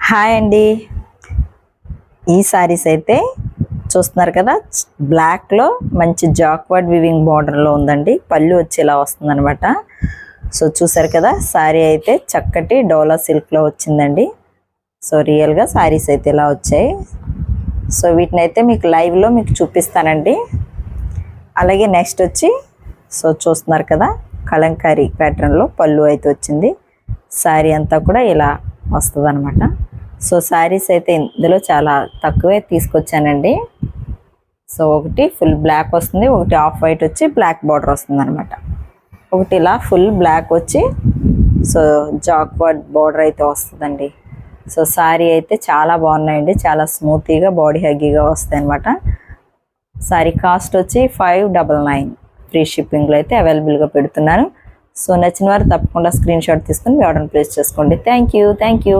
Hi అండి. ఈ సారీస్ అయితే చూస్తున్నారు కదా, బ్లాక్లో మంచి జాక్వర్డ్ వివింగ్ బార్డర్లో ఉందండి. పళ్ళు వచ్చి ఇలా వస్తుంది అనమాట. సో చూసారు కదా, సారీ అయితే చక్కటి డోలా సిల్క్లో వచ్చిందండి. సో రియల్గా సారీస్ అయితే ఇలా వచ్చాయి. సో వీటిని అయితే మీకు లైవ్లో మీకు చూపిస్తానండి. అలాగే నెక్స్ట్ వచ్చి సో చూస్తున్నారు కదా, కలంకారీ ప్యాటర్న్లో పళ్ళు అయితే వచ్చింది. సారీ అంతా కూడా ఇలా వస్తుంది అనమాట. సో శారీస్ అయితే ఇందులో చాలా తక్కువే తీసుకొచ్చానండి. సో ఒకటి ఫుల్ బ్లాక్ వస్తుంది, ఒకటి ఆఫ్ వైట్ వచ్చి బ్లాక్ బార్డర్ వస్తుంది అనమాట. ఒకటి ఇలా ఫుల్ బ్లాక్ వచ్చి సో జాక్వర్డ్ బార్డర్ అయితే వస్తుందండి. సో శారీ అయితే చాలా బాగున్నాయండి, చాలా స్మూతీగా బాడీ హగ్గీగా వస్తాయి అనమాట. శారీ కాస్ట్ వచ్చి 599 ఫ్రీ షిప్పింగ్లో అయితే అవైలబుల్గా పెడుతున్నాను. సో నచ్చిన వారు తప్పకుండా స్క్రీన్ షాట్ తీసుకుని మీ ఆర్డర్ ప్లేస్ చేసుకోండి. Thank you.